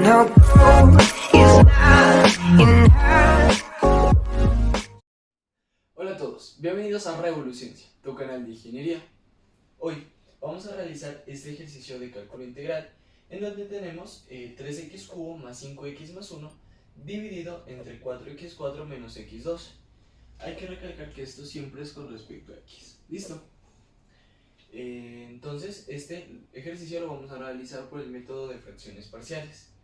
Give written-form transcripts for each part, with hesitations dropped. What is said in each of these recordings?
no gold is not enough. Hola a todos, bienvenidos a Revoluciencia, tu canal de ingeniería. Hoy vamos a realizar este ejercicio de cálculo integral en donde tenemos 3x cubo más 5x más 1 dividido entre 4x4 menos x2. Hay que recalcar que esto siempre es con respecto a x. ¿Listo? Entonces este ejercicio lo vamos a realizar por el método de fracciones parciales.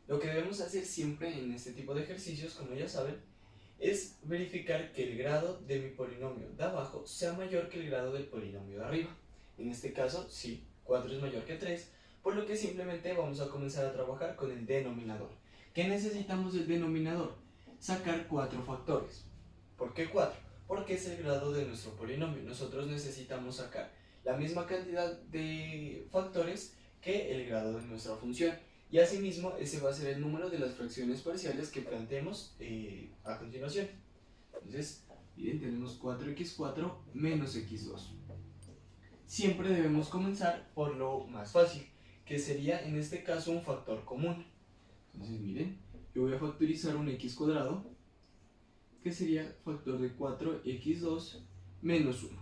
Lo que debemos hacer siempre en este tipo de ejercicios, como ya saben, es verificar que el grado de mi polinomio de abajo sea mayor que el grado del polinomio de arriba. En este caso, sí, 4 es mayor que 3, por lo que simplemente vamos a comenzar a trabajar con el denominador. ¿Qué necesitamos del denominador? Sacar 4 factores. ¿Por qué 4? Porque es el grado de nuestro polinomio. Nosotros necesitamos sacar la misma cantidad de factores que el grado de nuestra función. Y asimismo, ese va a ser el número de las fracciones parciales que planteemos a continuación. Entonces, miren, tenemos 4x4 menos x2. Siempre debemos comenzar por lo más fácil, que sería en este caso un factor común. Entonces, miren, yo voy a factorizar un x cuadrado, que sería factor de 4x2 menos 1.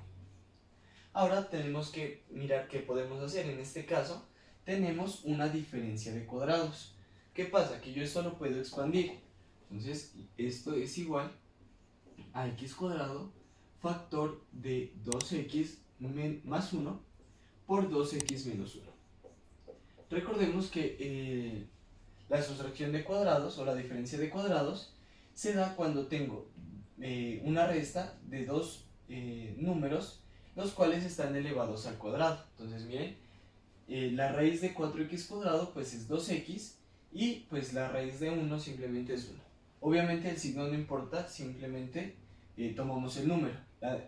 Ahora tenemos que mirar qué podemos hacer. En este caso, tenemos una diferencia de cuadrados. ¿Qué pasa? Que yo esto lo puedo expandir. Entonces, esto es igual a x cuadrado factor de 2x más 1 por 2x menos 1. Recordemos que la sustracción de cuadrados o la diferencia de cuadrados se da cuando tengo una resta de dos números los cuales están elevados al cuadrado. Entonces miren, la raíz de 4x cuadrado pues es 2x y pues la raíz de 1 simplemente es 1. Obviamente el signo no importa, simplemente tomamos el número.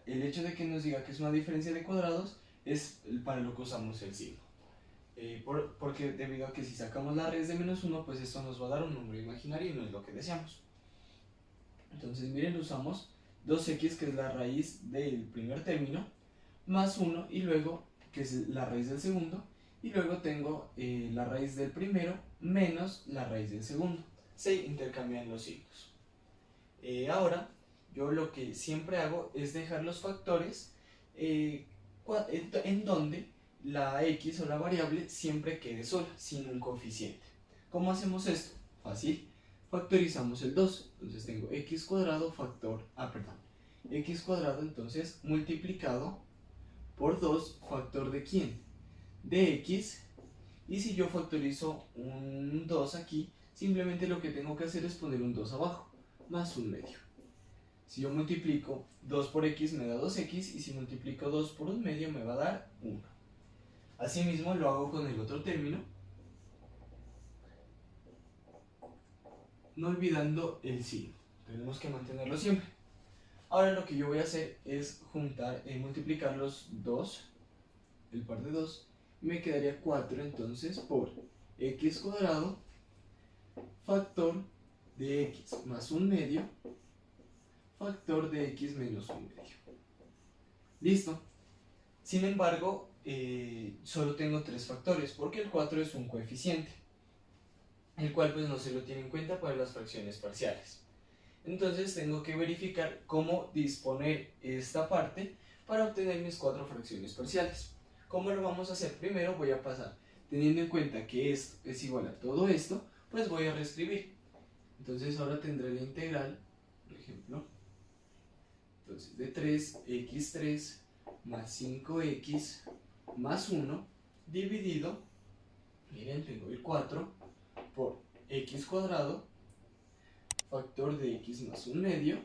El hecho de que nos diga que es una diferencia de cuadrados es para lo que usamos el signo. Porque debido a que si sacamos la raíz de menos 1 pues esto nos va a dar un número imaginario y no es lo que deseamos. Entonces miren, usamos 2x que es la raíz del primer término más 1 y luego que es la raíz del segundo y luego tengo la raíz del primero menos la raíz del segundo. Se intercambian los signos. Ahora yo lo que siempre hago es dejar los factores en donde la x o la variable siempre quede sola, sin un coeficiente. ¿Cómo hacemos esto? Fácil. Factorizamos el 2, entonces tengo x cuadrado factor, x cuadrado entonces multiplicado por 2 factor de ¿quién? De x, y si yo factorizo un 2 aquí, simplemente lo que tengo que hacer es poner un 2 abajo, más un medio. Si yo multiplico 2 por x me da 2x, y si multiplico 2 por un medio me va a dar 1. Asimismo lo hago con el otro término, no olvidando el signo, tenemos que mantenerlo siempre. Ahora lo que yo voy a hacer es multiplicar los 2, el par de 2, y me quedaría 4 entonces por x cuadrado factor de x más un medio factor de x menos un medio. Listo. Sin embargo, solo tengo 3 factores porque el 4 es un coeficiente, el cual pues no se lo tiene en cuenta para las fracciones parciales. Entonces tengo que verificar cómo disponer esta parte para obtener mis 4 fracciones parciales. ¿Cómo lo vamos a hacer? Primero voy a pasar, teniendo en cuenta que esto es igual a todo esto, pues voy a reescribir. Entonces ahora tendré la integral, por ejemplo, entonces de 3x3 más 5x más 1 dividido, miren, tengo el 4 por x cuadrado factor de x más un medio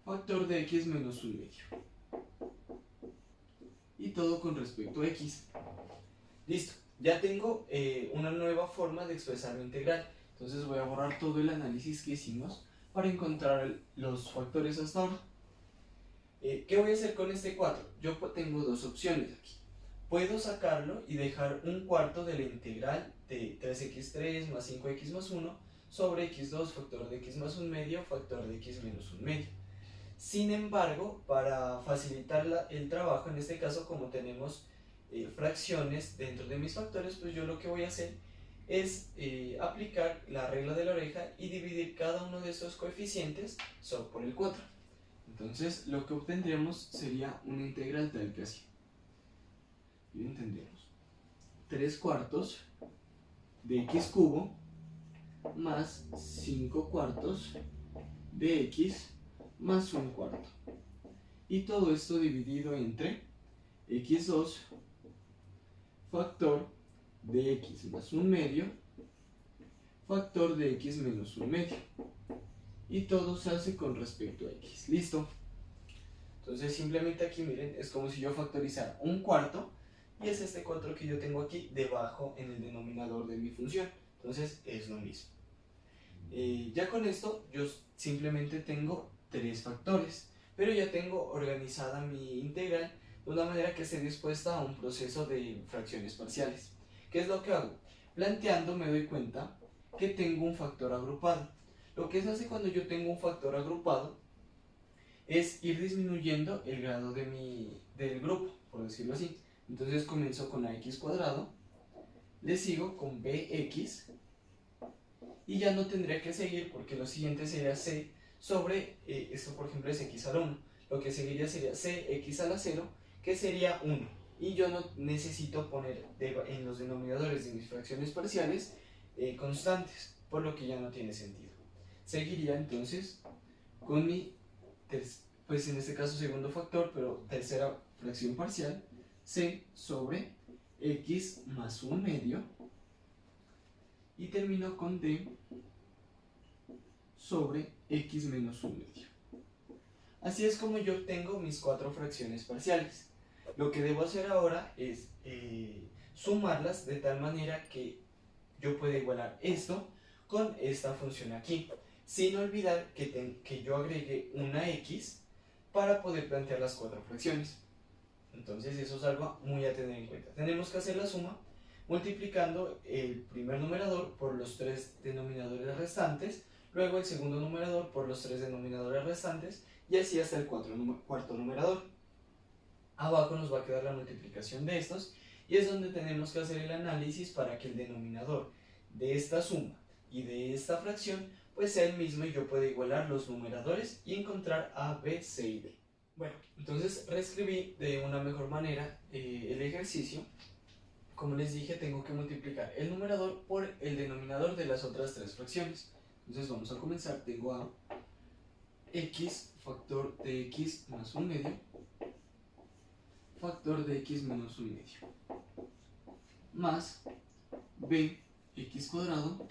factor de x menos un medio, y todo con respecto a x. Listo, ya tengo una nueva forma de expresar la integral. Entonces voy a borrar todo el análisis que hicimos para encontrar los factores hasta ahora. ¿Qué voy a hacer con este 4? Yo tengo dos opciones aquí. Puedo sacarlo y dejar un cuarto de la integral de 3x3 más 5x más 1 sobre x2 factor de x más un medio factor de x menos un medio. Sin embargo, para facilitar el trabajo, en este caso como tenemos fracciones dentro de mis factores, pues yo lo que voy a hacer es aplicar la regla de la oreja y dividir cada uno de estos coeficientes por el 4. Entonces lo que obtendríamos sería una integral tal que así. Bien, tendríamos 3 cuartos de x cubo más 5 cuartos de x más un cuarto. Y todo esto dividido entre x2 factor de x más un medio factor de x menos un medio. Y todo se hace con respecto a x. ¿Listo? Entonces simplemente aquí miren, es como si yo factorizara un cuarto y es este 4 que yo tengo aquí debajo en el denominador de mi función. Entonces es lo mismo. Ya con esto yo simplemente tengo 3 factores, pero ya tengo organizada mi integral de una manera que esté dispuesta a un proceso de fracciones parciales. ¿Qué es lo que hago? Planteando me doy cuenta que tengo un factor agrupado. Lo que se hace cuando yo tengo un factor agrupado es ir disminuyendo el grado del grupo, por decirlo así. Entonces comienzo con ax cuadrado, le sigo con bx, y ya no tendría que seguir porque lo siguiente sería c sobre, esto por ejemplo es x a la 1, lo que seguiría sería cx a la 0, que sería 1, y yo no necesito poner en los denominadores de mis fracciones parciales constantes, por lo que ya no tiene sentido. Seguiría entonces con mi, pues en este caso segundo factor, pero tercera fracción parcial, c sobre x más un medio, y termino con d sobre x menos un medio. Así es como yo obtengo mis 4 fracciones parciales. Lo que debo hacer ahora es sumarlas de tal manera que yo pueda igualar esto con esta función aquí, sin olvidar que yo agregue una x para poder plantear las 4 fracciones. Entonces eso es algo muy a tener en cuenta. Tenemos que hacer la suma multiplicando el primer numerador por los 3 denominadores restantes, luego el segundo numerador por los 3 denominadores restantes, y así hasta el cuarto numerador. Abajo nos va a quedar la multiplicación de estos, y es donde tenemos que hacer el análisis para que el denominador de esta suma y de esta fracción pues sea el mismo y yo pueda igualar los numeradores y encontrar a, b, c y d. Bueno, entonces reescribí de una mejor manera el ejercicio. Como les dije, tengo que multiplicar el numerador por el denominador de las otras 3 fracciones. Entonces vamos a comenzar. Tengo a x factor de x más un medio factor de x menos un medio más b x cuadrado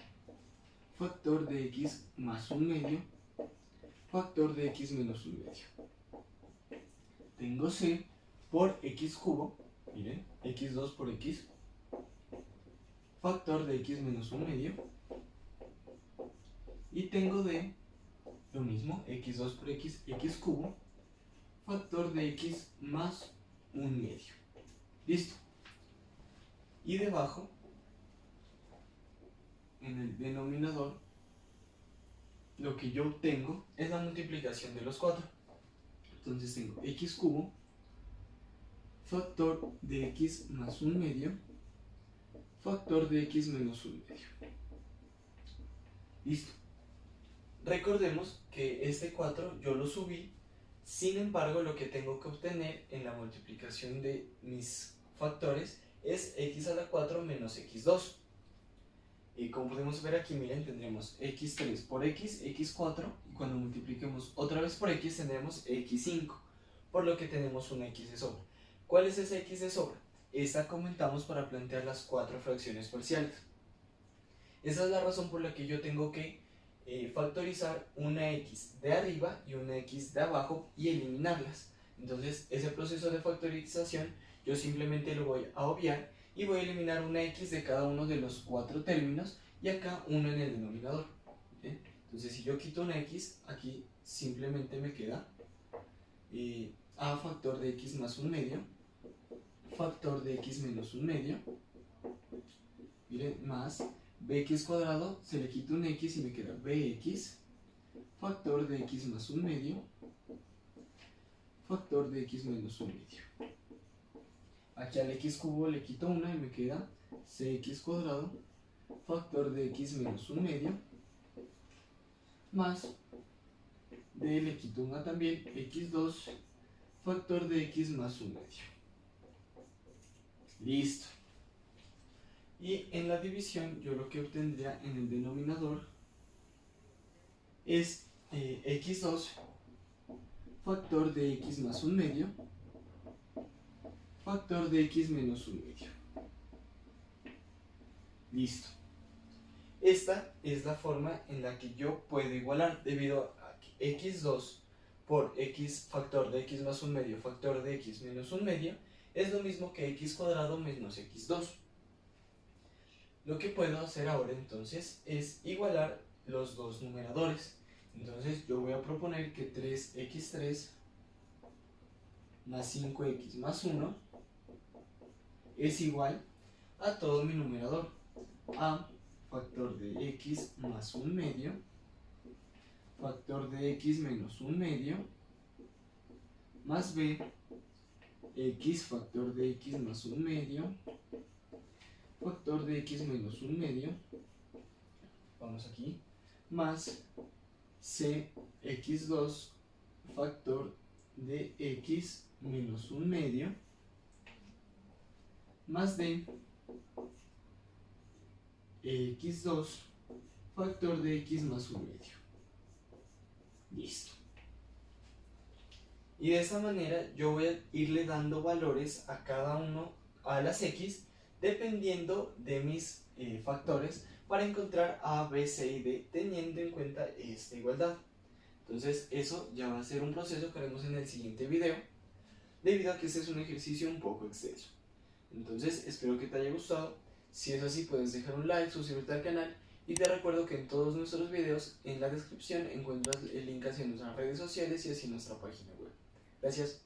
factor de x más un medio factor de x menos un medio. Tengo c por x cubo, miren, x2 por x factor de x menos un medio, y tengo d lo mismo, x2 por x, x cubo factor de x más un medio. Listo. Y debajo, en el denominador, lo que yo obtengo es la multiplicación de los 4. Entonces tengo x cubo factor de x más un medio factor de x menos un medio. Listo. Recordemos que este 4 yo lo subí, sin embargo lo que tengo que obtener en la multiplicación de mis factores es x a la 4 menos x2. Y como podemos ver aquí, miren, tendremos x3 por x, x4, y cuando multipliquemos otra vez por x tendremos x5, por lo que tenemos una x de sobra. ¿Cuál es esa x de sobra? Esta comentamos para plantear las 4 fracciones parciales. Esa es la razón por la que yo tengo que factorizar una x de arriba y una x de abajo y eliminarlas. Entonces ese proceso de factorización yo simplemente lo voy a obviar y voy a eliminar una x de cada uno de los 4 términos y acá uno en el denominador. ¿Bien? Entonces si yo quito una x, aquí simplemente me queda a factor de x más un medio factor de x menos un medio, miren, más bx cuadrado, se le quita un x y me queda bx factor de x más un medio factor de x menos un medio. Aquí al x cubo le quito una y me queda cx cuadrado factor de x menos 1 medio, más d le quito una también, x2 factor de x más 1 medio. Listo. Y en la división yo lo que obtendría en el denominador es x2 factor de x más 1 medio factor de x menos 1 medio. Listo. Esta es la forma en la que yo puedo igualar, debido a que x2 por x factor de x más 1 medio factor de x menos 1 medio es lo mismo que x cuadrado menos x2. Lo que puedo hacer ahora entonces es igualar los dos numeradores. Entonces yo voy a proponer que 3x3 más 5x más 1 es igual a todo mi numerador, a factor de x más 1 medio, factor de x menos 1 medio, más b, x factor de x más 1 medio, factor de x menos 1 medio, vamos aquí, más c, x2 factor de x menos 1 medio, más d, x2 factor de x más 1 medio. Listo. Y de esta manera yo voy a irle dando valores a cada uno, a las x, dependiendo de mis factores, para encontrar a, b, c y d, teniendo en cuenta esta igualdad. Entonces eso ya va a ser un proceso que haremos en el siguiente video, debido a que este es un ejercicio un poco extenso. Entonces espero que te haya gustado. Si es así, puedes dejar un like, suscribirte al canal, y te recuerdo que en todos nuestros videos, en la descripción, encuentras el link hacia nuestras redes sociales y hacia nuestra página web. Gracias.